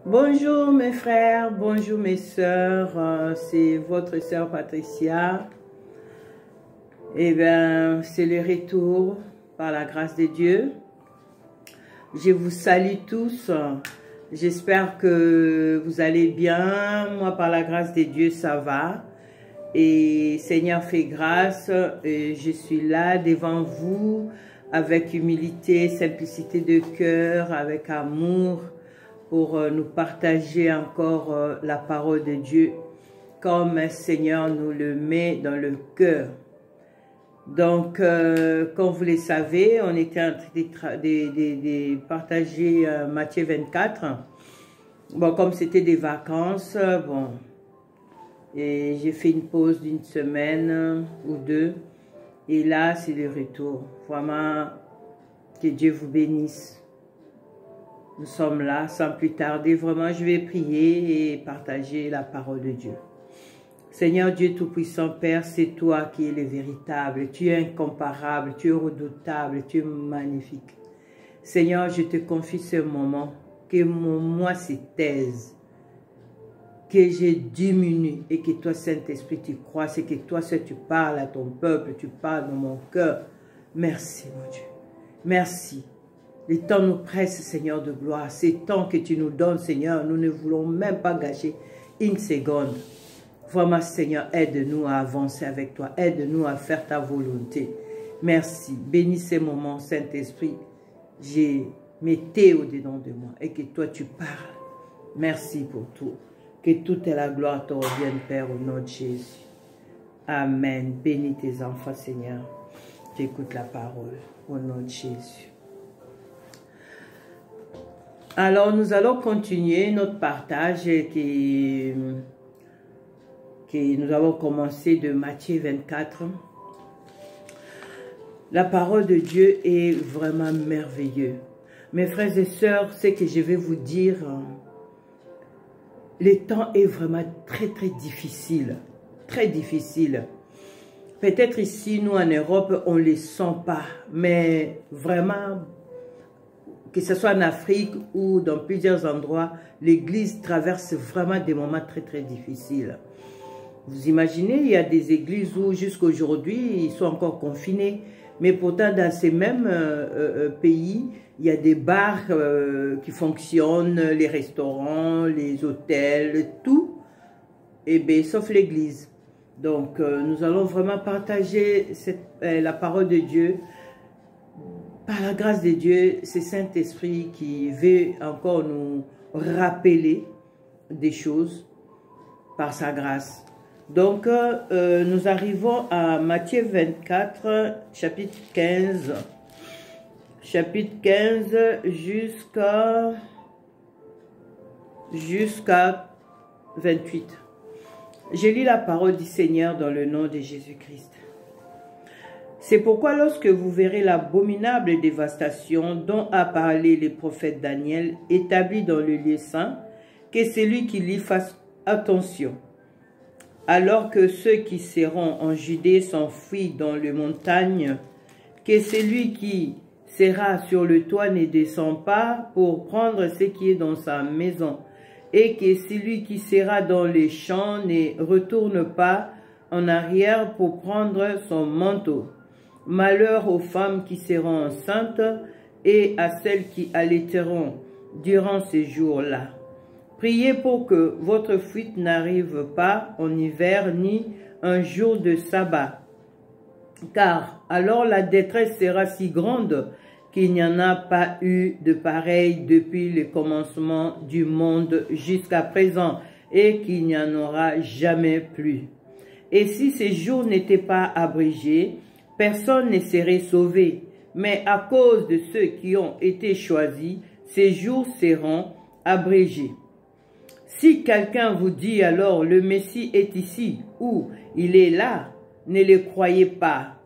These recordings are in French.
Bonjour mes frères, bonjour mes sœurs, c'est votre sœur Patricia. Et bien, c'est le retour par la grâce de Dieu. Je vous salue tous, j'espère que vous allez bien. Moi, par la grâce de Dieu, ça va. Et Seigneur fait grâce, et je suis là devant vous avec humilité, simplicité de cœur, avec amour, pour nous partager encore la parole de Dieu, comme Seigneur nous le met dans le cœur. Donc, comme vous le savez, on était en train de partager Matthieu 24. Bon, comme c'était des vacances, bon, et j'ai fait une pause d'une semaine ou deux. Et là, c'est le retour. Vraiment, que Dieu vous bénisse. Nous sommes là, sans plus tarder. Vraiment, je vais prier et partager la parole de Dieu. Seigneur Dieu Tout-Puissant, Père, c'est toi qui es le véritable. Tu es incomparable, tu es redoutable, tu es magnifique. Seigneur, je te confie ce moment, que mon moi se taise, que je diminue et que toi, Saint-Esprit, tu crois, c'est que toi seul tu parles à ton peuple, tu parles dans mon cœur. Merci, mon Dieu. Merci. Les temps nous pressent, Seigneur de gloire. Ces temps que tu nous donnes, Seigneur, nous ne voulons même pas gâcher une seconde. Vraiment, Seigneur, aide-nous à avancer avec toi. Aide-nous à faire ta volonté. Merci. Bénis ces moments, Saint-Esprit. J'ai mis au-dedans de moi et que toi, tu parles. Merci pour tout. Que toute la gloire te revienne, Père, au nom de Jésus. Amen. Bénis tes enfants, Seigneur. J'écoute la parole au nom de Jésus. Alors, nous allons continuer notre partage qui nous avons commencé de Matthieu 24. La parole de Dieu est vraiment merveilleuse. Mes frères et sœurs, ce que je vais vous dire, le temps est vraiment très difficile. Très difficile. Peut-être ici, nous en Europe, on ne les sent pas. Mais vraiment, que ce soit en Afrique ou dans plusieurs endroits, l'Église traverse vraiment des moments très difficiles. Vous imaginez, il y a des églises où jusqu'à aujourd'hui, ils sont encore confinés. Mais pourtant, dans ces mêmes pays, il y a des bars qui fonctionnent, les restaurants, les hôtels, tout, et bien, sauf l'Église. Donc, nous allons vraiment partager la parole de Dieu. Par la grâce de Dieu, c'est Saint-Esprit qui veut encore nous rappeler des choses par sa grâce. Donc, nous arrivons à Matthieu 24, chapitre 15. Chapitre 15 jusqu'à 28. Je lis la parole du Seigneur dans le nom de Jésus-Christ. C'est pourquoi lorsque vous verrez l'abominable dévastation dont a parlé le prophète Daniel, établi dans le lieu saint, que celui qui lit fasse attention. Alors que ceux qui seront en Judée s'enfuient dans les montagnes, que celui qui sera sur le toit ne descend pas pour prendre ce qui est dans sa maison, et que celui qui sera dans les champs ne retourne pas en arrière pour prendre son manteau. Malheur aux femmes qui seront enceintes et à celles qui allaiteront durant ces jours-là. Priez pour que votre fuite n'arrive pas en hiver ni un jour de sabbat, car alors la détresse sera si grande qu'il n'y en a pas eu de pareil depuis le commencement du monde jusqu'à présent et qu'il n'y en aura jamais plus. Et si ces jours n'étaient pas abrégés, personne ne serait sauvé, mais à cause de ceux qui ont été choisis, ces jours seront abrégés. Si quelqu'un vous dit alors le Messie est ici ou il est là, ne le croyez pas,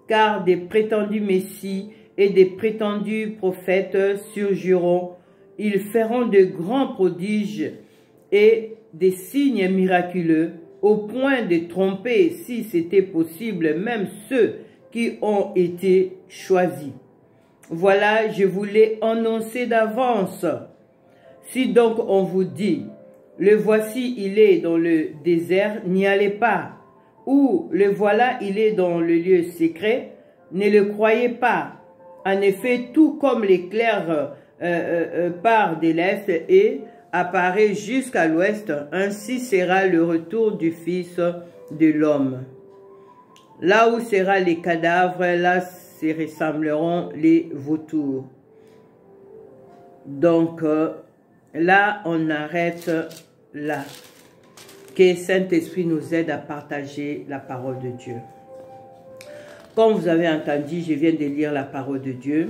car des prétendus Messies et des prétendus prophètes surgiront. Ils feront de grands prodiges et des signes miraculeux, au point de tromper, si c'était possible, même ceux qui ont été choisis. Voilà, je vous l'ai annoncé d'avance. Si donc on vous dit, le voici, il est dans le désert, n'y allez pas. Ou le voilà, il est dans le lieu secret, ne le croyez pas. En effet, tout comme l'éclair part de l'est et apparaît jusqu'à l'ouest, ainsi sera le retour du Fils de l'homme. Là où seront les cadavres, là se ressembleront les vautours. Donc, là, on arrête là. Que Saint-Esprit nous aide à partager la parole de Dieu. Comme vous avez entendu, je viens de lire la parole de Dieu.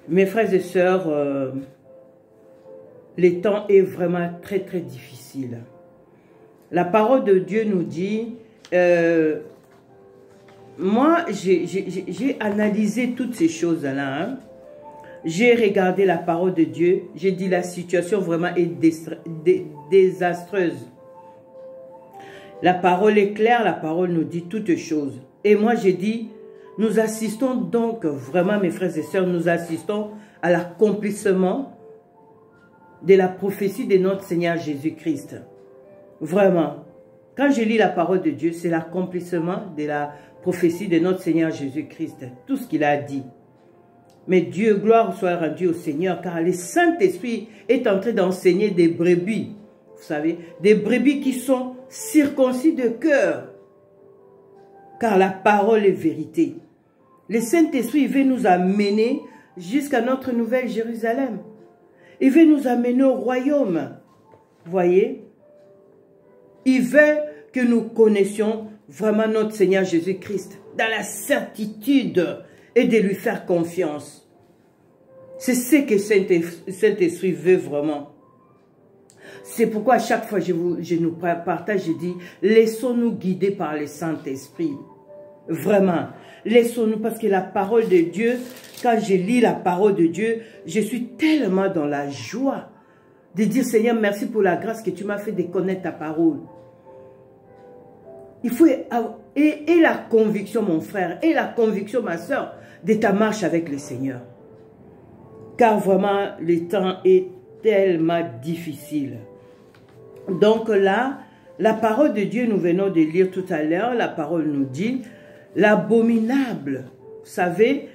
Mes frères et sœurs, le temps est vraiment très très difficile. La parole de Dieu nous dit, moi j'ai analysé toutes ces choses-là, hein. J'ai regardé la parole de Dieu, j'ai dit la situation vraiment est désastreuse. La parole est claire, la parole nous dit toutes choses. Et moi j'ai dit, nous assistons donc vraiment, mes frères et sœurs, nous assistons à l'accomplissement de la prophétie de notre Seigneur Jésus-Christ. Vraiment, quand je lis la parole de Dieu, c'est l'accomplissement de la prophétie de notre Seigneur Jésus-Christ. Tout ce qu'il a dit. Mais Dieu, gloire soit rendue au Seigneur, car le Saint-Esprit est en train d'enseigner des brebis. Vous savez, des brebis qui sont circoncis de cœur. Car la parole est vérité. Le Saint-Esprit veut nous amener jusqu'à notre nouvelle Jérusalem. Il veut nous amener au royaume. Voyez? Il veut que nous connaissions vraiment notre Seigneur Jésus-Christ dans la certitude et de lui faire confiance. C'est ce que Saint-Esprit veut vraiment. C'est pourquoi à chaque fois je nous partage, je dis, laissons-nous guider par le Saint-Esprit. Vraiment, laissons-nous, parce que la parole de Dieu, quand je lis la parole de Dieu, je suis tellement dans la joie de dire, Seigneur, merci pour la grâce que tu m'as fait de connaître ta parole. Il faut, et la conviction, mon frère, et la conviction, ma soeur, de ta marche avec le Seigneur. Car vraiment, le temps est tellement difficile. Donc là, la parole de Dieu, nous venons de lire tout à l'heure, la parole nous dit, l'abominable, vous savez,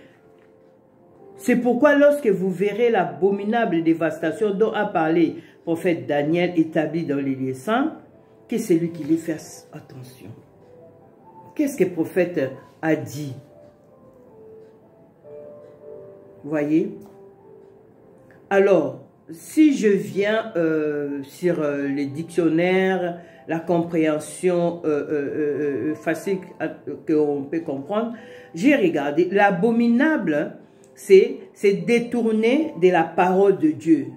c'est pourquoi lorsque vous verrez l'abominable dévastation dont a parlé le prophète Daniel établi dans les lieux saints, que c'est lui qui lui fasse attention. Qu'est-ce que le prophète a dit? Voyez? Alors, si je viens sur les dictionnaires, la compréhension facile qu'on peut comprendre, j'ai regardé. L'abominable, c'est détourner de la parole de Dieu.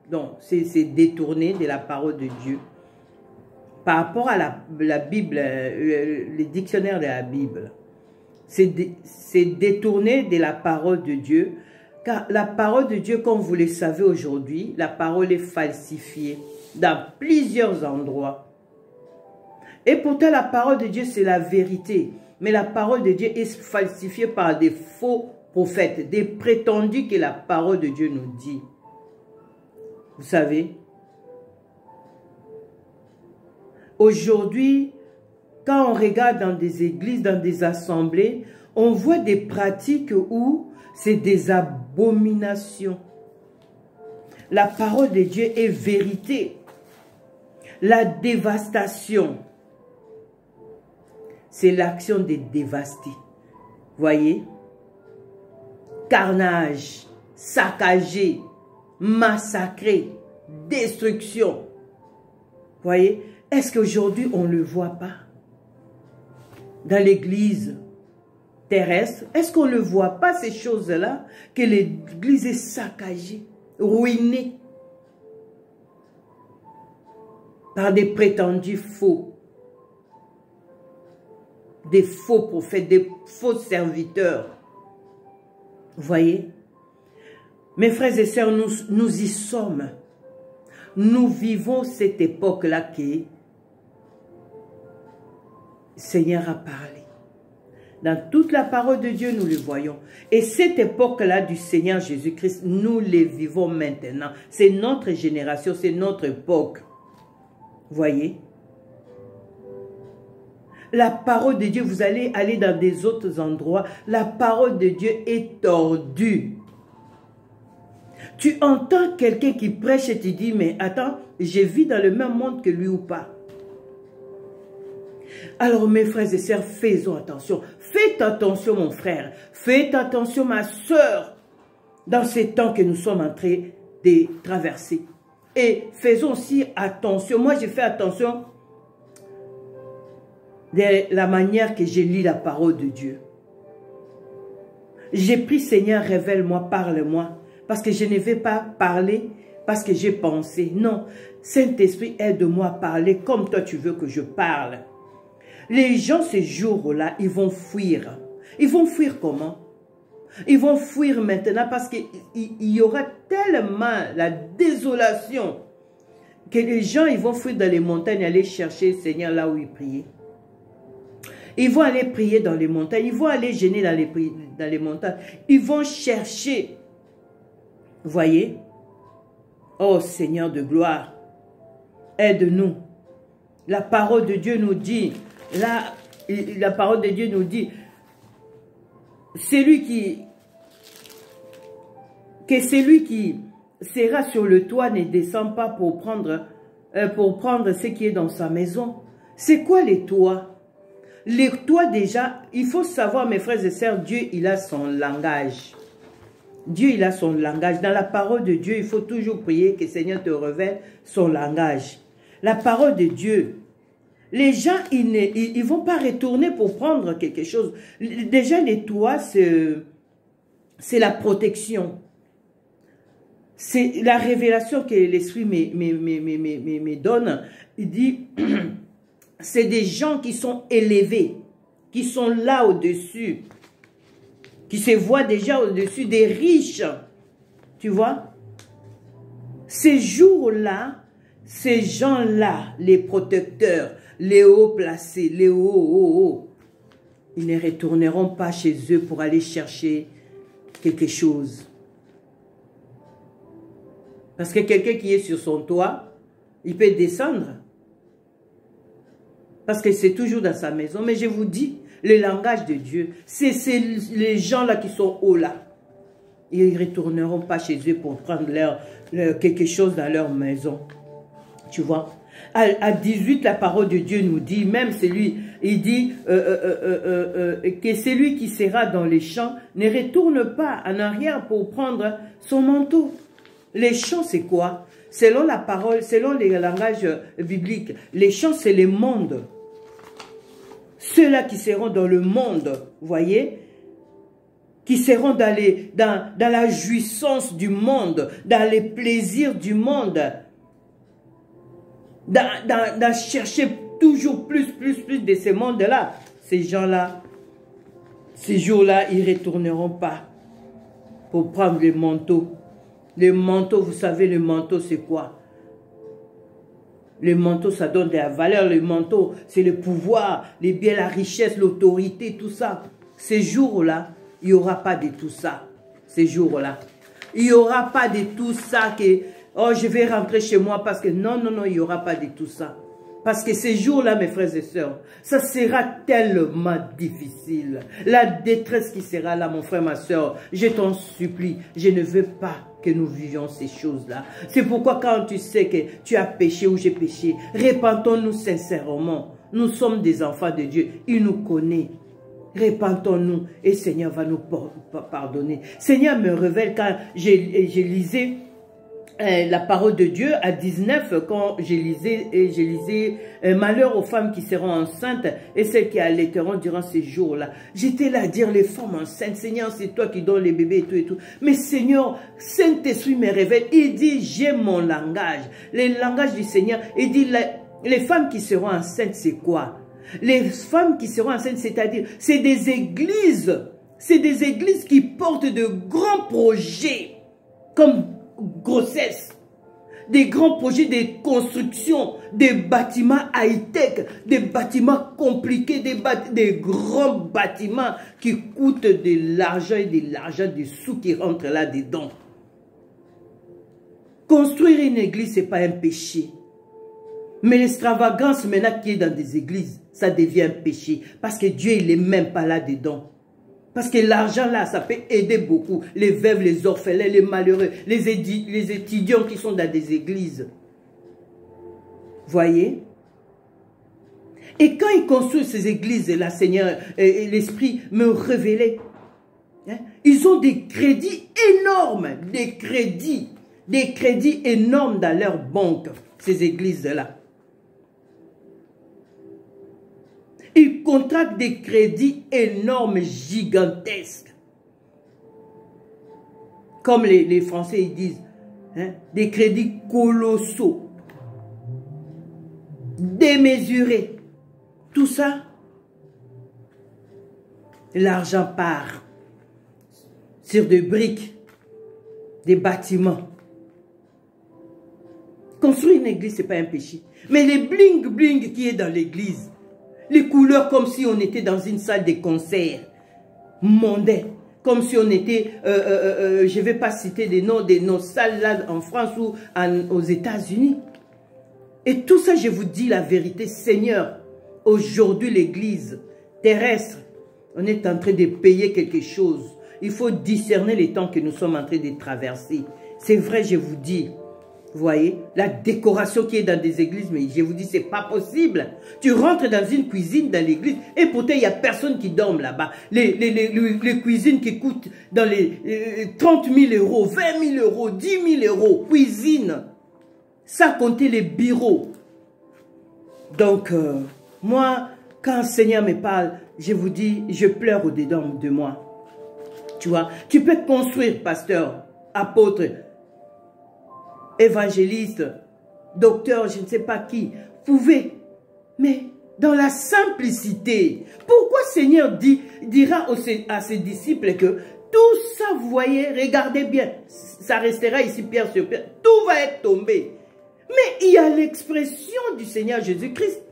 Donc, c'est détourner de la parole de Dieu. Par rapport à la Bible, les dictionnaires de la Bible, c'est détourner de la parole de Dieu. Car la parole de Dieu, comme vous le savez aujourd'hui, la parole est falsifiée dans plusieurs endroits. Et pourtant, la parole de Dieu, c'est la vérité. Mais la parole de Dieu est falsifiée par des faux prophètes, des prétendus que la parole de Dieu nous dit. Vous savez, aujourd'hui, quand on regarde dans des églises, dans des assemblées, on voit des pratiques où c'est des abominations. La parole de Dieu est vérité. La dévastation, c'est l'action de dévaster. Voyez? Carnage, saccager, massacrer, destruction. Voyez? Est-ce qu'aujourd'hui on ne le voit pas? Dans l'église terrestre, est-ce qu'on ne voit pas ces choses-là, que l'église est saccagée, ruinée par des prétendus faux, des faux prophètes, des faux serviteurs? Vous voyez? Mes frères et sœurs, nous y sommes. Nous vivons cette époque-là que le Seigneur a parlé. Dans toute la parole de Dieu, nous le voyons. Et cette époque-là du Seigneur Jésus-Christ, nous les vivons maintenant. C'est notre génération, c'est notre époque. Voyez? La parole de Dieu, vous allez aller dans des autres endroits. La parole de Dieu est tordue. Tu entends quelqu'un qui prêche et tu dis, mais attends, je vis dans le même monde que lui ou pas? Alors mes frères et sœurs, faisons attention. Faites attention mon frère. Faites attention ma sœur. Dans ces temps que nous sommes en train de traverser. Et faisons aussi attention. Moi, j'ai fait attention de la manière que je lis la parole de Dieu. J'ai pris, Seigneur, révèle-moi, parle-moi. Parce que je ne vais pas parler parce que j'ai pensé. Non, Saint-Esprit, aide-moi à parler comme toi tu veux que je parle. Les gens, ces jours-là, ils vont fuir. Ils vont fuir comment? Ils vont fuir maintenant parce qu'il y aura tellement la désolation que les gens, ils vont fuir dans les montagnes, aller chercher le Seigneur là où ils priaient. Ils vont aller prier dans les montagnes, ils vont aller gêner dans les montagnes. Ils vont chercher. Voyez? Oh Seigneur de gloire, aide-nous. La parole de Dieu nous dit, la parole de Dieu nous dit, celui qui sera sur le toit ne descend pas pour prendre ce qui est dans sa maison. C'est quoi les toits? Les toits déjà, il faut savoir mes frères et sœurs, Dieu il a son langage. Dieu il a son langage. Dans la parole de Dieu, il faut toujours prier que le Seigneur te révèle son langage. La parole de Dieu. Les gens, ils ne vont pas retourner pour prendre quelque chose. Déjà, les toits, c'est la protection. C'est la révélation que l'Esprit me donne. Il dit, c'est des gens qui sont élevés, qui sont là au-dessus, qui se voient déjà au-dessus des riches. Tu vois? Ces jours-là, ces gens-là, les protecteurs, les hauts placés, les hauts, ils ne retourneront pas chez eux pour aller chercher quelque chose. Parce que quelqu'un qui est sur son toit, il peut descendre. Parce que c'est toujours dans sa maison. Mais je vous dis, le langage de Dieu, c'est les gens-là qui sont hauts là. Ils ne retourneront pas chez eux pour prendre quelque chose dans leur maison. Tu vois? À 18, la parole de Dieu nous dit, même celui, il dit que celui qui sera dans les champs ne retourne pas en arrière pour prendre son manteau. Les champs, c'est quoi? Selon la parole, selon les langages bibliques, les champs, c'est les mondes. Ceux-là qui seront dans le monde, vous voyez, qui seront dans la jouissance du monde, dans les plaisirs du monde, dans chercher toujours plus de ces mondes-là. Ces gens-là, ces jours-là, ils ne retourneront pas pour prendre les manteaux. Les manteaux, vous savez, le manteau, c'est quoi? Le manteau, ça donne de la valeur. Le manteau, c'est le pouvoir, les biens, la richesse, l'autorité, tout ça. Ces jours-là, il n'y aura pas de tout ça. Ces jours-là. Il n'y aura pas de tout ça que, oh, je vais rentrer chez moi parce que non, il n'y aura pas de tout ça. Parce que ces jours-là, mes frères et sœurs, ça sera tellement difficile. La détresse qui sera là, mon frère, ma sœur, je t'en supplie, je ne veux pas que nous vivions ces choses-là. C'est pourquoi quand tu sais que tu as péché ou j'ai péché, repentons-nous sincèrement. Nous sommes des enfants de Dieu. Il nous connaît. Repentons-nous et Seigneur va nous pardonner. Seigneur me révèle quand j'ai lisé la parole de Dieu à 19, quand je lisais malheur aux femmes qui seront enceintes et celles qui allaiteront durant ces jours-là. J'étais là à dire les femmes enceintes, Seigneur, c'est toi qui donnes les bébés et tout et tout. Mais Seigneur, Saint-Esprit me révèle, il dit, j'ai mon langage. Le langage du Seigneur, il dit, les femmes qui seront enceintes, c'est quoi? Les femmes qui seront enceintes, c'est-à-dire, c'est des églises qui portent de grands projets, comme grossesse. des grands projets de construction, des bâtiments high-tech, des bâtiments compliqués, des grands bâtiments qui coûtent de l'argent et de l'argent, des sous qui rentrent là-dedans. Construire une église, ce n'est pas un péché. Mais l'extravagance maintenant qui est dans des églises, ça devient un péché. Parce que Dieu, il n'est même pas là-dedans. Parce que l'argent là, ça peut aider beaucoup. Les veuves, les orphelins, les malheureux, les étudiants qui sont dans des églises. Voyez? Et quand ils construisent ces églises-là, Seigneur, l'Esprit me révélait, hein, ils ont des crédits énormes, des crédits énormes dans leur banque, ces églises-là. Ils contractent des crédits énormes, gigantesques. Comme les Français ils disent, hein, des crédits colossaux, démesurés. Tout ça, l'argent part sur des briques, des bâtiments. Construire une église, ce n'est pas un péché. Mais les bling-bling qui est dans l'église, les couleurs comme si on était dans une salle de concert mondaine, comme si on était, je ne vais pas citer des noms de nos salles là en France ou aux États-Unis. Et tout ça, je vous dis la vérité, Seigneur, aujourd'hui l'église terrestre, on est en train de payer quelque chose. Il faut discerner les temps que nous sommes en train de traverser. C'est vrai, je vous dis. Vous voyez, la décoration qui est dans des églises, mais je vous dis, c'est pas possible. Tu rentres dans une cuisine dans l'église et pourtant, il n'y a personne qui dorme là-bas. Les cuisines qui coûtent dans les 30 000 euros, 20 000 euros, 10 000 euros, cuisine. Ça compter les bureaux. Donc, moi, quand le Seigneur me parle, je vous dis, je pleure au-dedans de moi. Tu vois, tu peux construire, pasteur, apôtre, évangéliste, docteur, je ne sais pas qui, pouvez, mais dans la simplicité. Pourquoi Seigneur dira à ses disciples que tout ça, vous voyez, regardez bien, ça restera ici pierre sur pierre, tout va être tombé. Mais il y a l'expression du Seigneur Jésus-Christ,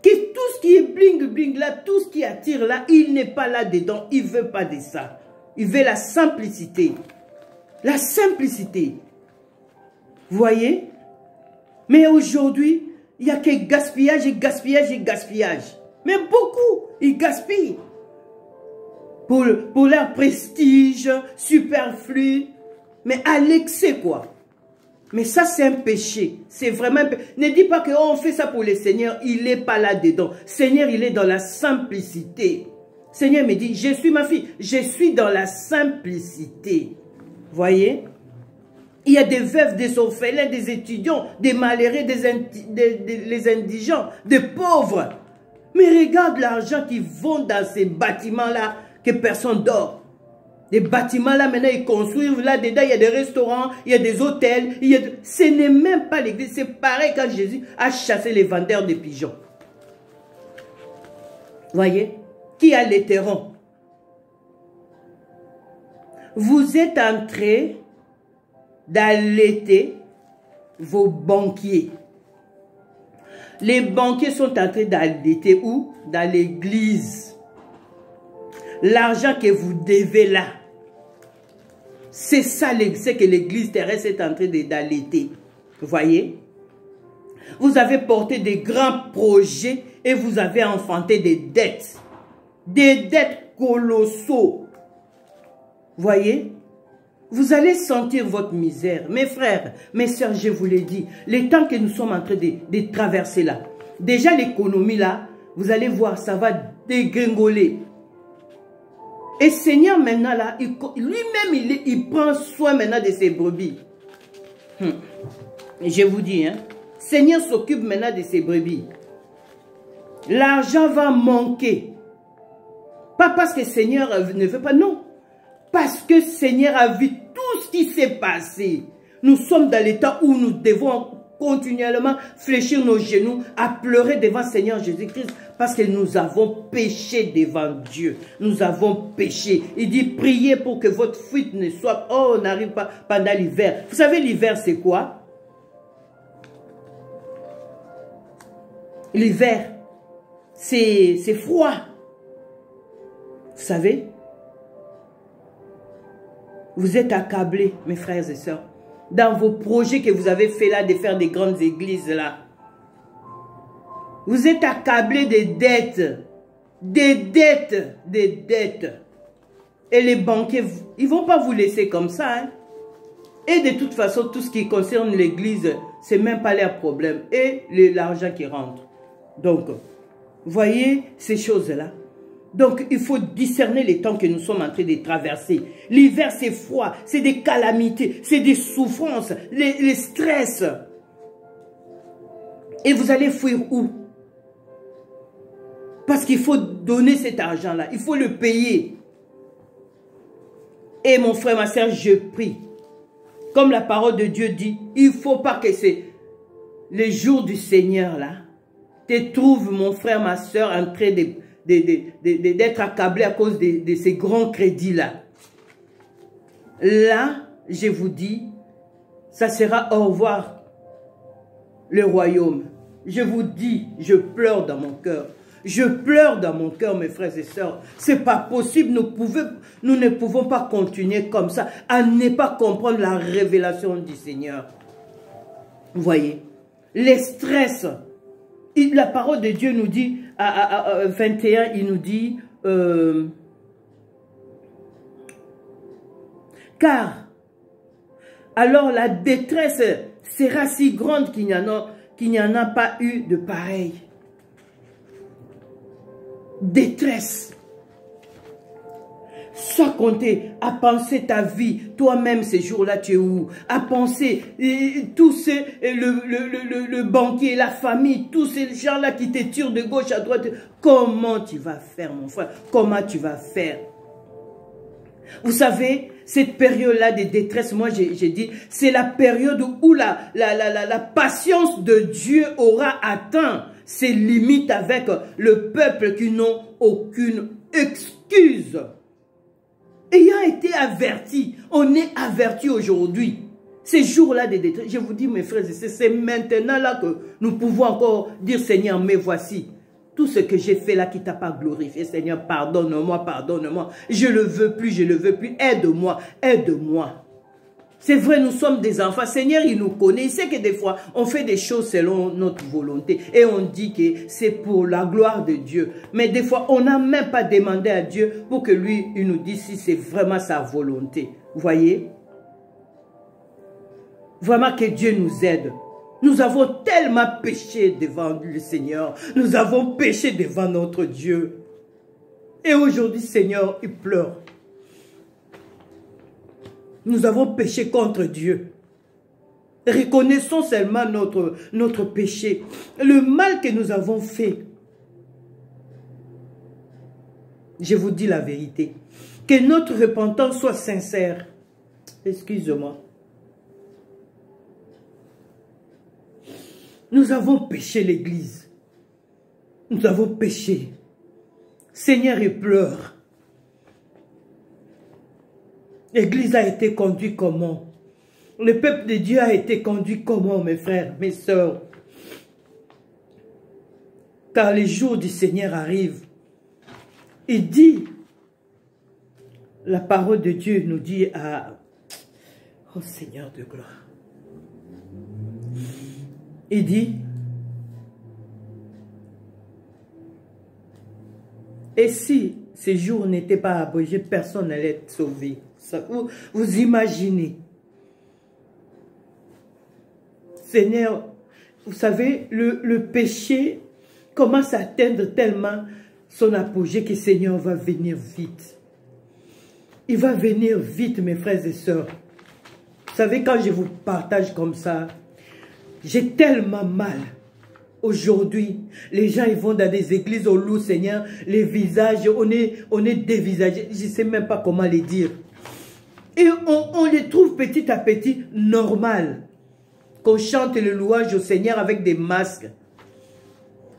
que tout ce qui est bling-bling là, tout ce qui attire là, il n'est pas là-dedans, il ne veut pas de ça. Il veut la simplicité. La simplicité. Vous voyez? Mais aujourd'hui, il n'y a que gaspillage et gaspillage et gaspillage. Mais beaucoup, ils gaspillent. Pour leur prestige superflu. Mais à l'excès, quoi. Mais ça, c'est un péché. C'est vraiment un péché. Ne dis pas qu'on fait ça pour le Seigneur. Il n'est pas là-dedans. Seigneur, il est dans la simplicité. Seigneur me dit, je suis ma fille. Je suis dans la simplicité. Voyez? Il y a des veuves, des orphelins, des étudiants, des malheureux, des indigents, des pauvres. Mais regarde l'argent qui vont dans ces bâtiments-là que personne dort. Les bâtiments-là, maintenant, ils construisent. Là-dedans, il y a des restaurants, il y a des hôtels. Ce n'est même pas l'église. C'est pareil quand Jésus a chassé les vendeurs de pigeons. Voyez? Qui a l'éthéron? Vous êtes entrés d'allaiter vos banquiers. Les banquiers sont en train d'allaiter où? Dans l'église. L'argent que vous devez là, c'est ça, c'est que l'église terrestre est en train d'allaiter. Vous voyez? Vous avez porté des grands projets et vous avez enfanté des dettes. Des dettes colossaux. Vous voyez? Vous allez sentir votre misère. Mes frères, mes soeurs, je vous l'ai dit, les temps que nous sommes en train de traverser là, déjà l'économie là, vous allez voir, ça va dégringoler. Et Seigneur maintenant là, lui-même, il prend soin maintenant de ses brebis. Je vous dis, hein, Seigneur s'occupe maintenant de ses brebis. L'argent va manquer. Pas parce que Seigneur ne veut pas, non. Parce que Seigneur a vu tout ce qui s'est passé. Nous sommes dans l'état où nous devons continuellement fléchir nos genoux, à pleurer devant Seigneur Jésus-Christ, parce que nous avons péché devant Dieu. Nous avons péché. Il dit, priez pour que votre fuite ne soit... Oh, on n'arrive pas pendant l'hiver. Vous savez, l'hiver, c'est quoi? L'hiver, c'est froid. Vous savez, vous êtes accablés, mes frères et sœurs, dans vos projets que vous avez fait là, de faire des grandes églises là. Vous êtes accablés des dettes. Des dettes. Des dettes. Et les banquiers, ils ne vont pas vous laisser comme ça. Hein? Et de toute façon, tout ce qui concerne l'église, ce n'est même pas leur problème. Et l'argent qui rentre. Donc, voyez ces choses-là. Donc, il faut discerner les temps que nous sommes en train de traverser. L'hiver, c'est froid, c'est des calamités, c'est des souffrances, les stress. Et vous allez fuir où? Parce qu'il faut donner cet argent-là, il faut le payer. Et mon frère, ma soeur, je prie. Comme la parole de Dieu dit, il ne faut pas que c'est les jours du Seigneur, là, te trouves, mon frère, ma soeur, en train d'être accablé à cause de ces grands crédits-là. Là, je vous dis, ça sera au revoir, le royaume. Je vous dis, je pleure dans mon cœur. Je pleure dans mon cœur, mes frères et sœurs. C'est pas possible. Nous ne pouvons pas continuer comme ça, à ne pas comprendre la révélation du Seigneur. Vous voyez, les stress. La parole de Dieu nous dit, à 21, il nous dit, car alors la détresse sera si grande qu'il n'y en a pas eu de pareil. Détresse. Sans compter à penser ta vie, toi-même ces jours-là tu es où? À penser tous ces, le banquier, la famille, tous ces gens-là qui te tirent de gauche à droite. Comment tu vas faire, mon frère? Comment tu vas faire? Vous savez, cette période-là de détresse, moi j'ai dit, c'est la période où la patience de Dieu aura atteint ses limites avec le peuple qui n'ont aucune excuse. Ayant été averti, on est averti aujourd'hui. Ces jours-là de détresse, je vous dis mes frères et sœurs, c'est maintenant là que nous pouvons encore dire Seigneur, mais voici. Tout ce que j'ai fait là qui t'a pas glorifié, Seigneur, pardonne-moi, pardonne-moi. Je ne le veux plus, je ne le veux plus. Aide-moi, aide-moi. C'est vrai, nous sommes des enfants. Seigneur, il nous connaît. Il sait que des fois, on fait des choses selon notre volonté. Et on dit que c'est pour la gloire de Dieu. Mais des fois, on n'a même pas demandé à Dieu pour que lui, il nous dise si c'est vraiment sa volonté. Vous voyez? Vraiment que Dieu nous aide. Nous avons tellement péché devant le Seigneur. Nous avons péché devant notre Dieu. Et aujourd'hui, Seigneur, il pleure. Nous avons péché contre Dieu. Reconnaissons seulement notre péché. Le mal que nous avons fait. Je vous dis la vérité. Que notre repentance soit sincère. Excusez-moi. Nous avons péché l'Église. Nous avons péché. Seigneur, il pleure. L'Église a été conduite comment? Le peuple de Dieu a été conduit comment, mes frères, mes sœurs? Car les jours du Seigneur arrivent. Il dit, la parole de Dieu nous dit à... Oh Seigneur de gloire. Il dit, et si ces jours n'étaient pas abrogés, personne n'allait être sauvé. Ça, vous imaginez. Seigneur, vous savez, le péché commence à atteindre tellement son apogée que Seigneur va venir vite. Il va venir vite, mes frères et sœurs. Vous savez, quand je vous partage comme ça, j'ai tellement mal. Aujourd'hui, les gens ils vont dans des églises, on loue Seigneur, les visages, on est dévisagés. Je ne sais même pas comment les dire. Et on les trouve petit à petit normal. Qu'on chante le louange au Seigneur avec des masques.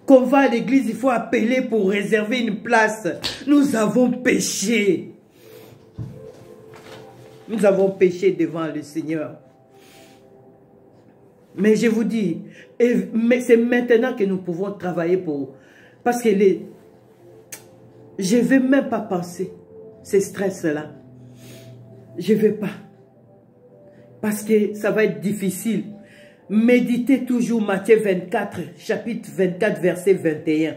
Qu'on va à l'église, il faut appeler pour réserver une place. Nous avons péché. Nous avons péché devant le Seigneur. Mais je vous dis, mais c'est maintenant que nous pouvons travailler pour... Parce que je ne vais même pas penser ces stress-là. Je ne vais pas. Parce que ça va être difficile. Méditez toujours Matthieu 24, chapitre 24, verset 21.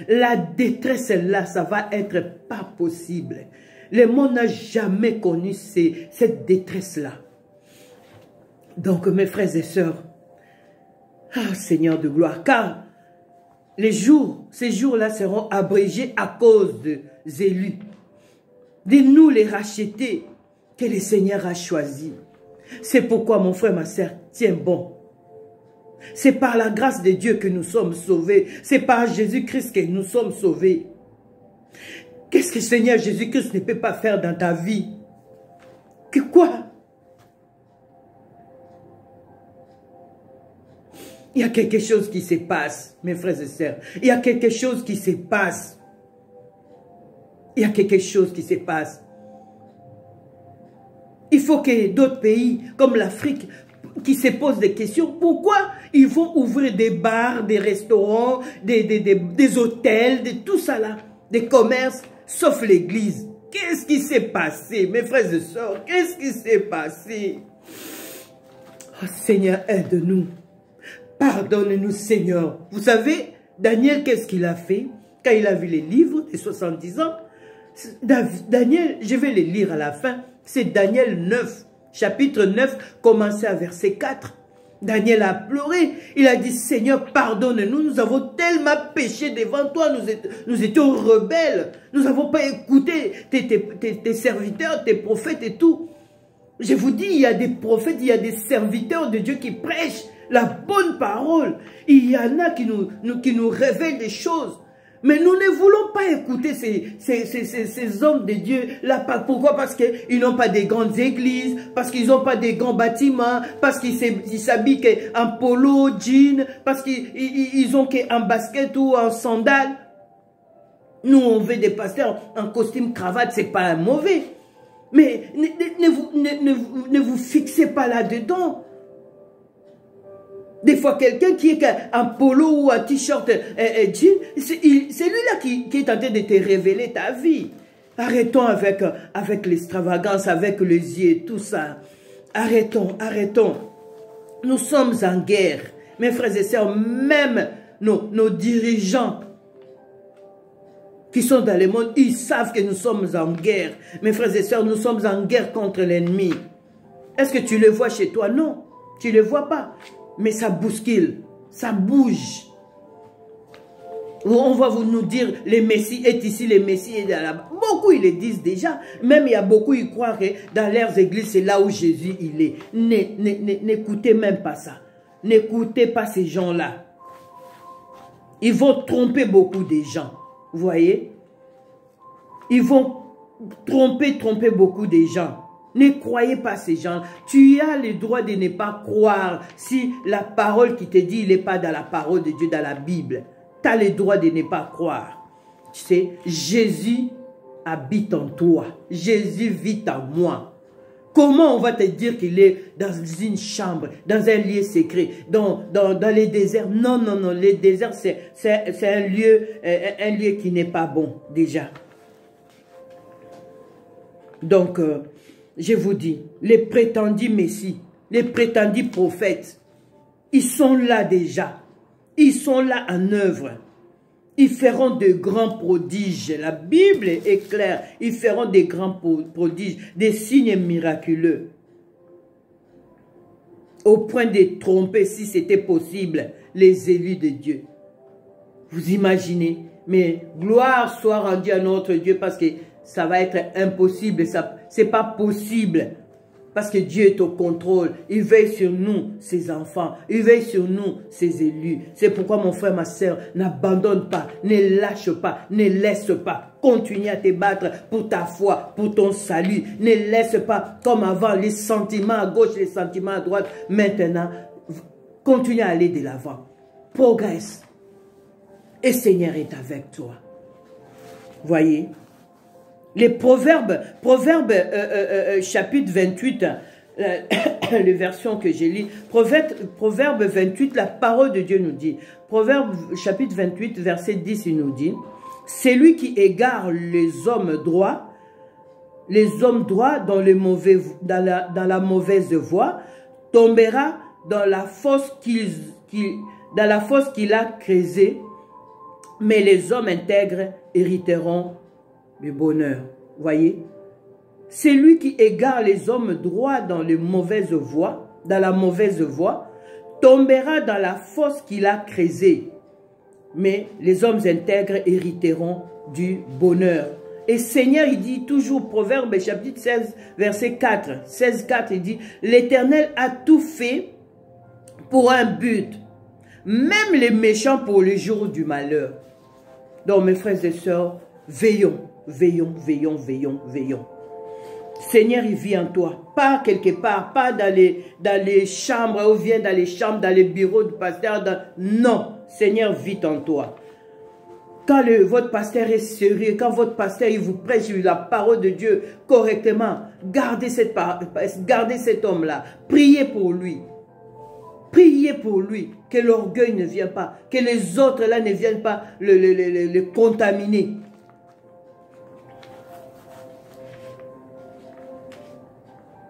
La détresse là, ça va être pas possible. Le monde n'a jamais connu cette détresse-là. Donc, mes frères et sœurs, Seigneur de gloire, car ces jours-là seront abrégés à cause des élus. De nous les racheter que le Seigneur a choisi. C'est pourquoi, mon frère, ma sœur, tiens bon. C'est par la grâce de Dieu que nous sommes sauvés. C'est par Jésus-Christ que nous sommes sauvés. Qu'est-ce que le Seigneur Jésus-Christ ne peut pas faire dans ta vie? Que quoi? Il y a quelque chose qui se passe, mes frères et sœurs. Il y a quelque chose qui se passe. Il y a quelque chose qui se passe. Il faut que d'autres pays, comme l'Afrique, qui se posent des questions. Pourquoi ils vont ouvrir des bars, des restaurants, des hôtels, de tout ça là, des commerces, sauf l'église? Qu'est-ce qui s'est passé, mes frères et sœurs? Qu'est-ce qui s'est passé? Oh, Seigneur, aide-nous. Pardonne-nous, Seigneur. Vous savez, Daniel, qu'est-ce qu'il a fait? Quand il a vu les livres des 70 ans, Daniel, je vais les lire à la fin, c'est Daniel 9, chapitre 9, commencé à verset 4. Daniel a pleuré, il a dit, Seigneur, pardonne-nous, nous avons tellement péché devant toi, nous étions rebelles, nous n'avons pas écouté tes serviteurs, tes prophètes et tout. Je vous dis, il y a des prophètes, il y a des serviteurs de Dieu qui prêchent la bonne parole. Il y en a qui nous révèlent des choses. Mais nous ne voulons pas écouter ces hommes de Dieu. Là, pourquoi? Parce qu'ils n'ont pas des grandes églises, parce qu'ils n'ont pas des grands bâtiments, parce qu'ils s'habillent en polo, jean, parce qu'ils ont qu'un basket ou en sandales. Nous, on veut des pasteurs en costume, cravate, c'est pas mauvais. Mais ne vous fixez pas là-dedans. Des fois, quelqu'un qui est en polo ou en t-shirt jean, c'est lui-là qui est en train de te révéler ta vie. Arrêtons avec l'extravagance, avec les yeux, tout ça. Arrêtons. Nous sommes en guerre. Mes frères et sœurs, même nos dirigeants qui sont dans le monde, ils savent que nous sommes en guerre. Mes frères et sœurs, nous sommes en guerre contre l'ennemi. Est-ce que tu le vois chez toi? Non, tu ne le vois pas. Mais ça bouscule, ça bouge. On va nous dire, le Messie est ici, le Messie est là-bas. Beaucoup, ils le disent déjà. Même il y a beaucoup, ils croient que dans leurs églises, c'est là où Jésus il est. N'écoutez même pas ça. N'écoutez pas ces gens-là. Ils vont tromper beaucoup de gens. Vous voyez? Ils vont tromper beaucoup de gens. Ne croyez pas ces gens. Tu as le droit de ne pas croire si la parole qui te dit, il n'est pas dans la parole de Dieu, dans la Bible. Tu as le droit de ne pas croire. Tu sais, Jésus habite en toi. Jésus vit en moi. Comment on va te dire qu'il est dans une chambre, dans un lieu secret, dans les déserts? Non, les déserts, c'est un lieu qui n'est pas bon, déjà. Donc, je vous dis, les prétendus messies, les prétendus prophètes, ils sont là déjà. Ils sont là en œuvre. Ils feront de grands prodiges. La Bible est claire. Ils feront de grands prodiges, des signes miraculeux. Au point de tromper, si c'était possible, les élus de Dieu. Vous imaginez? Mais gloire soit rendue à notre Dieu parce que ça va être impossible. C'est pas possible. Parce que Dieu est au contrôle. Il veille sur nous, ses enfants. Il veille sur nous, ses élus. C'est pourquoi mon frère, ma soeur, n'abandonne pas, ne lâche pas, ne laisse pas. Continue à te battre pour ta foi, pour ton salut. Ne laisse pas, comme avant, les sentiments à gauche, les sentiments à droite. Maintenant, continue à aller de l'avant. Progresse. Et le Seigneur est avec toi. Voyez? Les Proverbes chapitre 28, les versions que j'ai lues. Proverbe 28, la parole de Dieu nous dit. Proverbe chapitre 28, verset 10, il nous dit, « C'est lui qui égare les hommes droits dans la mauvaise voie, tombera dans la fosse qu'il a creusée, mais les hommes intègres hériteront du bonheur. » Voyez? C'est lui qui égare les hommes droits dans la mauvaise voie, tombera dans la fosse qu'il a creusée, mais les hommes intègres hériteront du bonheur. Et Seigneur, il dit toujours, Proverbe chapitre 16, verset 4, 16-4, il dit, « L'Éternel a tout fait pour un but, même les méchants pour le jour du malheur. » Donc, mes frères et sœurs, veillons, veillons, veillons, veillons, veillons. Seigneur, il vit en toi, pas quelque part, pas dans les chambres, ou vient dans les chambres, dans les bureaux du pasteur. Non, Seigneur vit en toi. Quand votre pasteur est sérieux, quand votre pasteur il vous prêche la parole de Dieu correctement, gardez cet homme-là, priez pour lui. Priez pour lui, que l'orgueil ne vienne pas, que les autres là ne viennent pas le contaminer.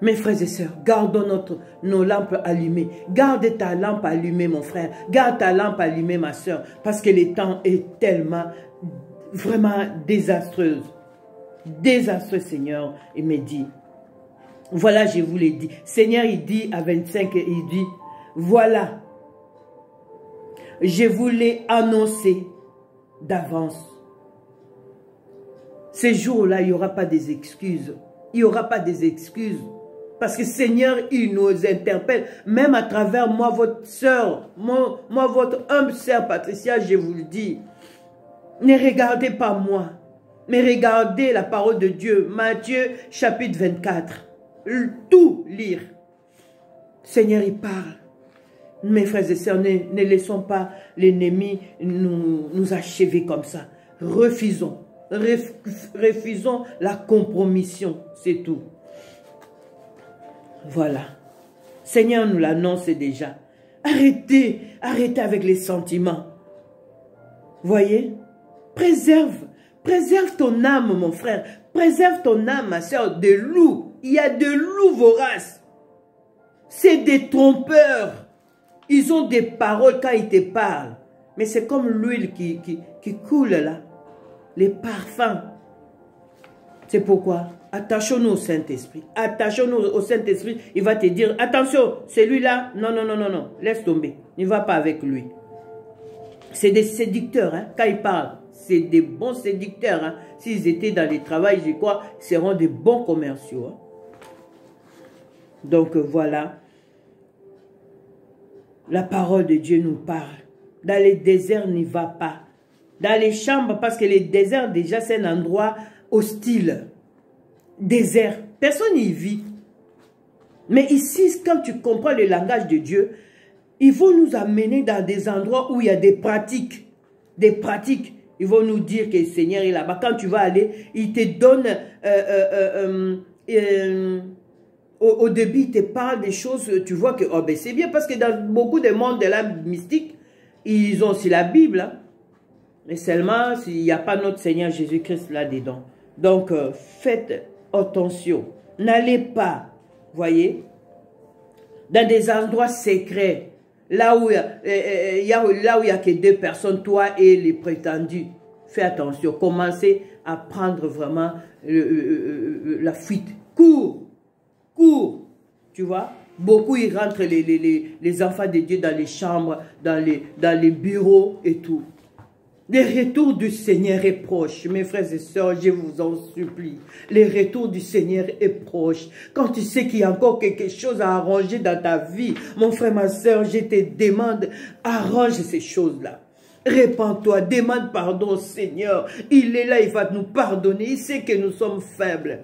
Mes frères et sœurs, gardons nos lampes allumées. Garde ta lampe allumée, mon frère. Garde ta lampe allumée, ma sœur. Parce que le temps est tellement, vraiment désastreux. Désastreux, Seigneur. Il me dit, voilà, je vous l'ai dit. Seigneur, il dit à 25, il dit, voilà, je vous l'ai annoncé d'avance. Ces jours-là, il n'y aura pas des excuses. Il n'y aura pas des excuses. Parce que Seigneur, il nous interpelle, même à travers moi, votre sœur, moi, votre humble sœur Patricia, je vous le dis. Ne regardez pas moi, mais regardez la parole de Dieu. Matthieu chapitre 24. Tout lire. Seigneur, il parle. Mes frères et sœurs, ne laissons pas l'ennemi nous achever comme ça. Refusons. Refusons la compromission, c'est tout. Voilà. Seigneur nous l'annonce déjà. Arrêtez avec les sentiments. Voyez? Préserve ton âme, mon frère. Préserve ton âme, ma soeur, des loups. Il y a des loups voraces. C'est des trompeurs. Ils ont des paroles quand ils te parlent. Mais c'est comme l'huile qui coule là. Les parfums. C'est pourquoi, attachons-nous au Saint-Esprit. Attachons-nous au Saint-Esprit. Il va te dire, attention, celui-là, non, non, non, non, non, laisse tomber. Ne va pas avec lui. C'est des séducteurs, hein, quand ils parlent. C'est des bons séducteurs. Hein. S'ils étaient dans les travails, je crois, ils seront des bons commerciaux. Hein. Donc, voilà. La parole de Dieu nous parle. Dans les déserts, n'y va pas. Dans les chambres, parce que les déserts, déjà, c'est un endroit hostile. Désert. Personne n'y vit. Mais ici, quand tu comprends le langage de Dieu, ils vont nous amener dans des endroits où il y a des pratiques. Des pratiques. Ils vont nous dire que le Seigneur est là-bas. Quand tu vas aller, il te donne... au début, il te parle des choses, tu vois que oh, ben c'est bien parce que dans beaucoup de mondes de la mystique, ils ont aussi la Bible. Hein. Mais seulement, s'il n'y a pas notre Seigneur Jésus-Christ là-dedans. Donc, faites attention. N'allez pas, voyez, dans des endroits secrets, là où il y a que deux personnes, toi et les prétendus. Fais attention. Commencez à prendre vraiment la fuite. Cours. Cours. Tu vois, beaucoup ils rentrent les enfants de Dieu dans les chambres, dans les bureaux et tout. Le retour du Seigneur est proche. Mes frères et sœurs, je vous en supplie. Le retour du Seigneur est proche. Quand tu sais qu'il y a encore quelque chose à arranger dans ta vie, mon frère, ma sœur, je te demande, arrange ces choses-là. Répands-toi, demande pardon au Seigneur. Il est là, il va nous pardonner. Il sait que nous sommes faibles.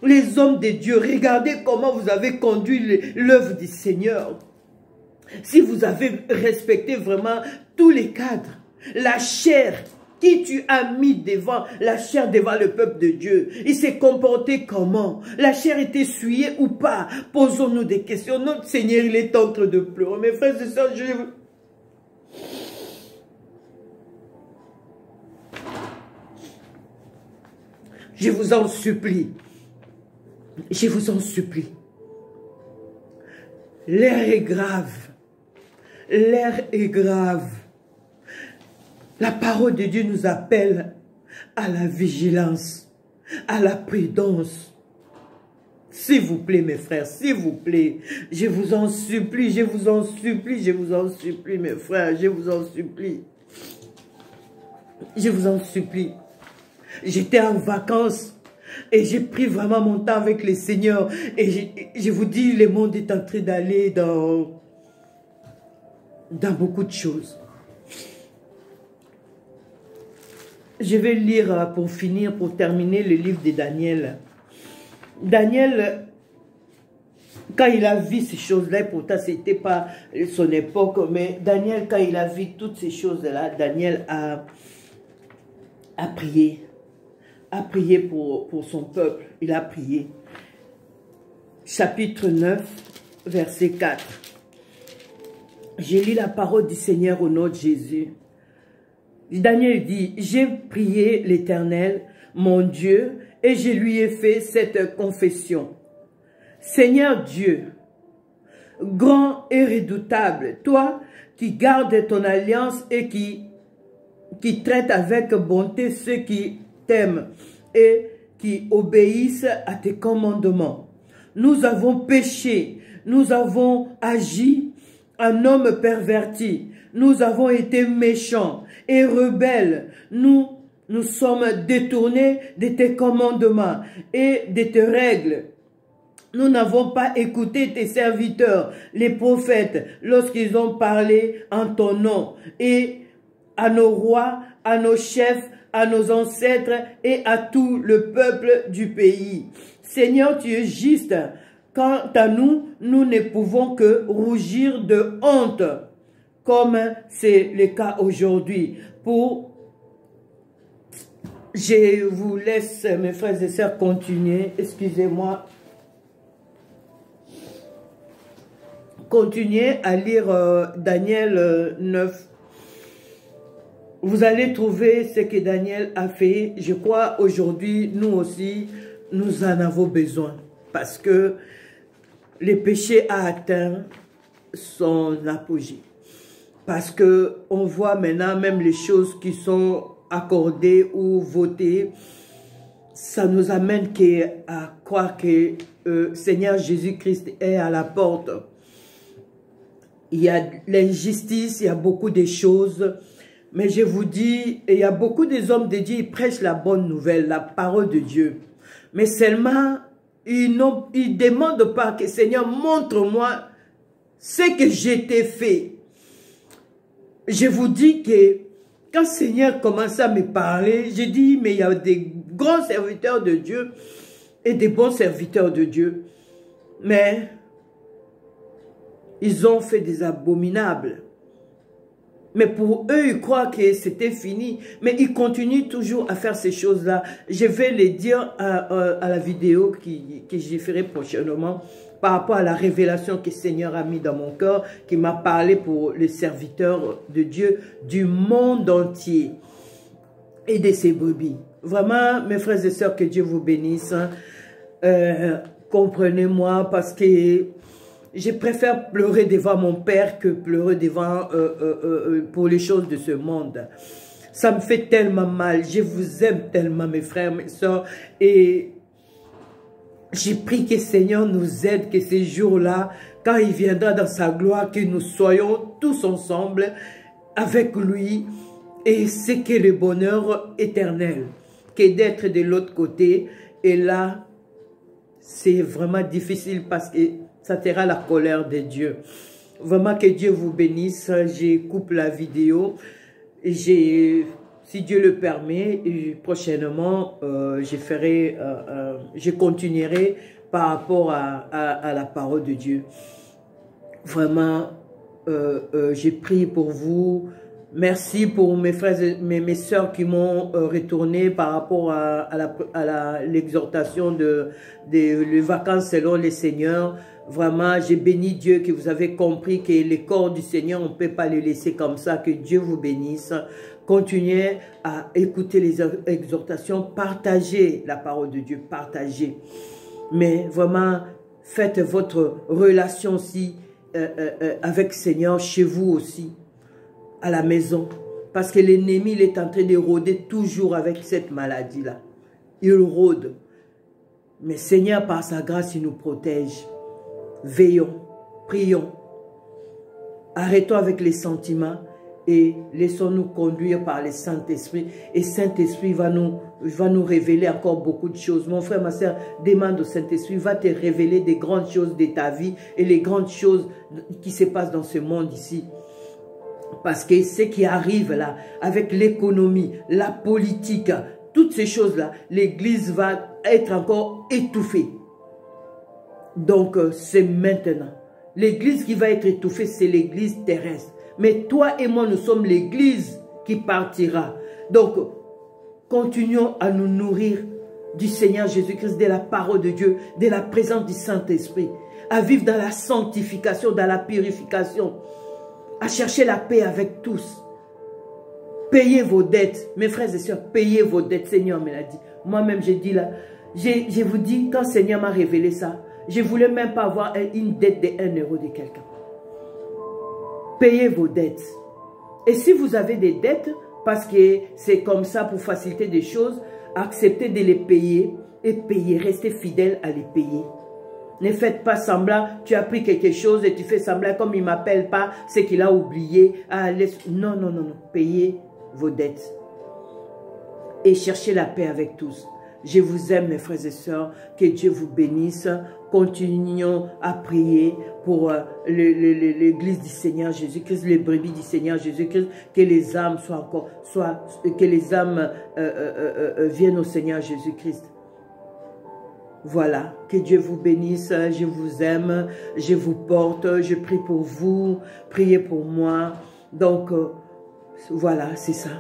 Les hommes de Dieu, regardez comment vous avez conduit l'œuvre du Seigneur. Si vous avez respecté vraiment tous les cadres, la chair qui tu as mis devant la chair, devant le peuple de Dieu. Il s'est comporté comment? La chair était souillée ou pas? Posons-nous des questions. Notre Seigneur, il est en train de pleurer. Mes frères et sœurs, je vous en supplie. Je vous en supplie. L'air est grave. L'air est grave. La parole de Dieu nous appelle à la vigilance, à la prudence. S'il vous plaît, mes frères, s'il vous plaît, je vous en supplie, je vous en supplie, je vous en supplie, mes frères, je vous en supplie. Je vous en supplie. J'étais en vacances et j'ai pris vraiment mon temps avec le Seigneur. Et je vous dis, le monde est en train d'aller dans beaucoup de choses. Je vais lire pour finir, pour terminer le livre de Daniel. Daniel, quand il a vu ces choses-là, pourtant c'était pas son époque, mais Daniel, quand il a vu toutes ces choses-là, Daniel a prié. A prié pour son peuple. Il a prié. Chapitre 9, verset 4. J'ai lu la parole du Seigneur au nom de Jésus. Daniel dit, j'ai prié l'Éternel, mon Dieu, et je lui ai fait cette confession. Seigneur Dieu, grand et redoutable, toi qui gardes ton alliance et qui traite avec bonté ceux qui t'aiment et qui obéissent à tes commandements. Nous avons péché, nous avons agi en homme perverti, nous avons été méchants et rebelles, nous sommes détournés de tes commandements et de tes règles. Nous n'avons pas écouté tes serviteurs, les prophètes, lorsqu'ils ont parlé en ton nom, et à nos rois, à nos chefs, à nos ancêtres et à tout le peuple du pays. Seigneur, tu es juste. Quant à nous, nous ne pouvons que rougir de honte, comme c'est le cas aujourd'hui. Je vous laisse, mes frères et sœurs, continuer. Excusez-moi. Continuez à lire Daniel 9. Vous allez trouver ce que Daniel a fait. Je crois aujourd'hui, nous aussi, nous en avons besoin. Parce que le péché a atteint son apogée. Parce que on voit maintenant même les choses qui sont accordées ou votées. Ça nous amène à croire que Seigneur Jésus-Christ est à la porte. Il y a l'injustice, il y a beaucoup de choses. Mais je vous dis, il y a beaucoup des hommes de Dieu, ils prêchent la bonne nouvelle, la parole de Dieu. Mais seulement, ils ne demandent pas que Seigneur, montre-moi ce que j'ai fait. Je vous dis que quand Seigneur commençait à me parler, j'ai dit, mais il y a des grands serviteurs de Dieu et des bons serviteurs de Dieu. Mais ils ont fait des abominables. Mais pour eux, ils croient que c'était fini. Mais ils continuent toujours à faire ces choses-là. Je vais les dire à la vidéo que j'y ferai prochainement par rapport à la révélation que le Seigneur a mis dans mon cœur, qui m'a parlé pour les serviteurs de Dieu du monde entier et de ses brebis. Vraiment, mes frères et sœurs, que Dieu vous bénisse. Comprenez-moi parce que je préfère pleurer devant mon Père que pleurer devant pour les choses de ce monde. Ça me fait tellement mal. Je vous aime tellement, mes frères, mes soeurs. Et j'ai prié que le Seigneur nous aide, que ces jours-là, quand il viendra dans sa gloire, que nous soyons tous ensemble avec lui. Et c'est que le bonheur éternel, que d'être de l'autre côté. Et là, c'est vraiment difficile parce que ça sera la colère de Dieu. Vraiment que Dieu vous bénisse. Je coupe la vidéo. Si Dieu le permet, prochainement, je continuerai par rapport à la parole de Dieu. Vraiment, j'ai prié pour vous. Merci pour mes frères et mes sœurs qui m'ont retourné par rapport à l'exhortation les vacances selon les seigneurs. Vraiment, j'ai béni Dieu que vous avez compris que les corps du Seigneur, on ne peut pas les laisser comme ça. Que Dieu vous bénisse. Continuez à écouter les exhortations. Partagez la parole de Dieu. Partagez. Mais vraiment, faites votre relation aussi avec le Seigneur chez vous aussi. À la maison. Parce que l'ennemi, il est en train de rôder toujours avec cette maladie-là. Il rôde. Mais Seigneur, par sa grâce, il nous protège. Veillons, prions. Arrêtons avec les sentiments et laissons-nous conduire par le Saint-Esprit. Et Saint-Esprit va nous révéler encore beaucoup de choses. Mon frère, ma soeur, demande au Saint-Esprit, va te révéler des grandes choses de ta vie et les grandes choses qui se passent dans ce monde ici. Parce que ce qui arrive là, avec l'économie, la politique, toutes ces choses-là, l'Église va être encore étouffée. Donc, c'est maintenant. L'Église qui va être étouffée, c'est l'Église terrestre. Mais toi et moi, nous sommes l'Église qui partira. Donc, continuons à nous nourrir du Seigneur Jésus-Christ, de la parole de Dieu, de la présence du Saint-Esprit, à vivre dans la sanctification, dans la purification, à chercher la paix avec tous. Payez vos dettes. Mes frères et sœurs, payez vos dettes. Seigneur me l'a dit. Moi-même, j'ai dit là, je vous dis, quand le Seigneur m'a révélé ça, je ne voulais même pas avoir une dette de 1 euro de quelqu'un. Payez vos dettes. Et si vous avez des dettes, parce que c'est comme ça pour faciliter des choses, acceptez de les payer et payez. Restez fidèle à les payer. Ne faites pas semblant, tu as pris quelque chose et tu fais semblant, comme il ne m'appelle pas, c'est qu'il a oublié. Ah, non, non, non, non. Payez vos dettes. Et cherchez la paix avec tous. Je vous aime, mes frères et sœurs. Que Dieu vous bénisse. Continuons à prier pour l'Église du Seigneur Jésus-Christ, les brebis du Seigneur Jésus-Christ. Que les âmes que les âmes viennent au Seigneur Jésus-Christ. Voilà, que Dieu vous bénisse, je vous aime, je vous porte, je prie pour vous, priez pour moi. Donc, voilà, c'est ça.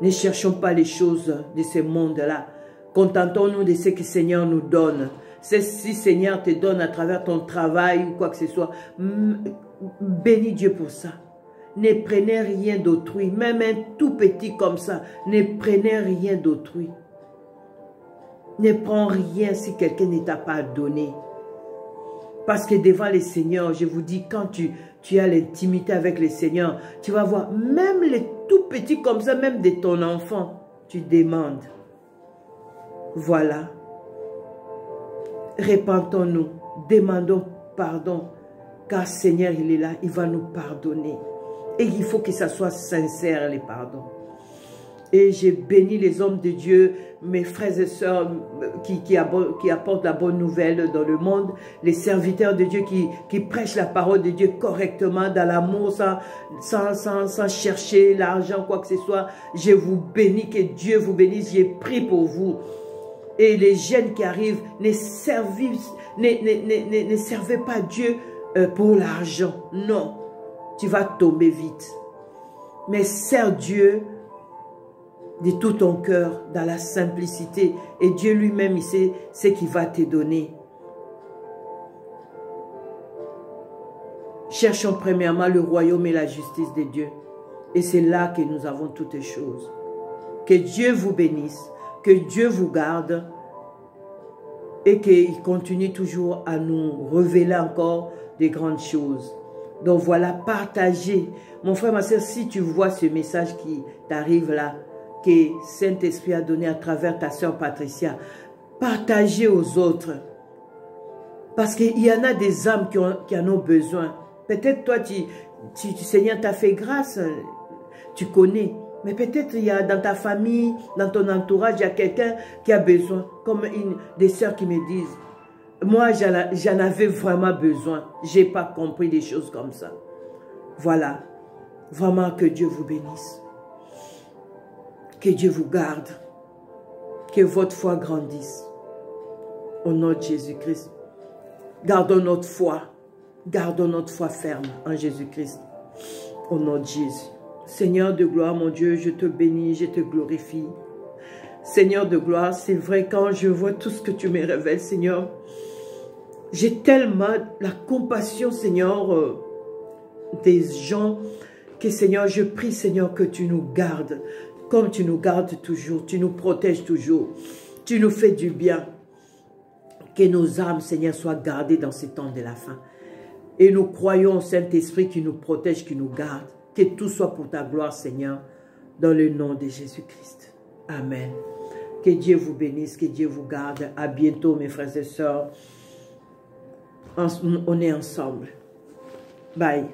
Ne cherchons pas les choses de ce monde-là. Contentons-nous de ce que le Seigneur nous donne. Si le Seigneur te donne à travers ton travail ou quoi que ce soit, bénis Dieu pour ça. Ne prenez rien d'autrui, même un tout petit comme ça, ne prenez rien d'autrui. Ne prends rien si quelqu'un ne t'a pas donné. Parce que devant le Seigneur, je vous dis, quand tu as l'intimité avec le Seigneur, tu vas voir, même les tout petits comme ça, même de ton enfant, tu demandes. Voilà. Repentons-nous, demandons pardon, car Seigneur, il est là, il va nous pardonner. Et il faut que ça soit sincère, les pardons. Et j'ai béni les hommes de Dieu, mes frères et sœurs qui apportent la bonne nouvelle dans le monde, les serviteurs de Dieu qui prêchent la parole de Dieu correctement, dans l'amour, sans chercher l'argent, quoi que ce soit. Je vous bénis, que Dieu vous bénisse, j'ai prié pour vous. Et les jeunes qui arrivent, ne servez pas Dieu pour l'argent. Non, tu vas tomber vite. Mais sers Dieu de tout ton cœur, dans la simplicité. Et Dieu lui-même, il sait ce qu'il va te donner. Cherchons premièrement le royaume et la justice de Dieu. Et c'est là que nous avons toutes les choses. Que Dieu vous bénisse, que Dieu vous garde et qu'il continue toujours à nous révéler encore des grandes choses. Donc voilà, partagez. Mon frère, ma soeur, si tu vois ce message qui t'arrive là, que Saint-Esprit a donné à travers ta soeur Patricia, partagez aux autres. Parce qu'il y en a des âmes qui en ont besoin. Peut-être toi, Seigneur t'a fait grâce, tu connais. Mais peut-être il y a dans ta famille, dans ton entourage, il y a quelqu'un qui a besoin. Comme des sœurs qui me disent, moi j'en avais vraiment besoin. Je n'ai pas compris des choses comme ça. Voilà. Vraiment que Dieu vous bénisse. Que Dieu vous garde. Que votre foi grandisse. Au nom de Jésus-Christ. Gardons notre foi. Gardons notre foi ferme en Jésus-Christ. Au nom de Jésus. Seigneur de gloire, mon Dieu, je te bénis, je te glorifie. Seigneur de gloire, c'est vrai, quand je vois tout ce que tu me révèles, Seigneur, j'ai tellement la compassion, Seigneur, des gens que, Seigneur, je prie, Seigneur, que tu nous gardes, comme tu nous gardes toujours, tu nous protèges toujours, tu nous fais du bien. Que nos âmes, Seigneur, soient gardées dans ces temps de la fin. Et nous croyons au Saint-Esprit qui nous protège, qui nous garde. Que tout soit pour ta gloire, Seigneur, dans le nom de Jésus-Christ. Amen. Que Dieu vous bénisse, que Dieu vous garde. À bientôt, mes frères et sœurs. On est ensemble. Bye.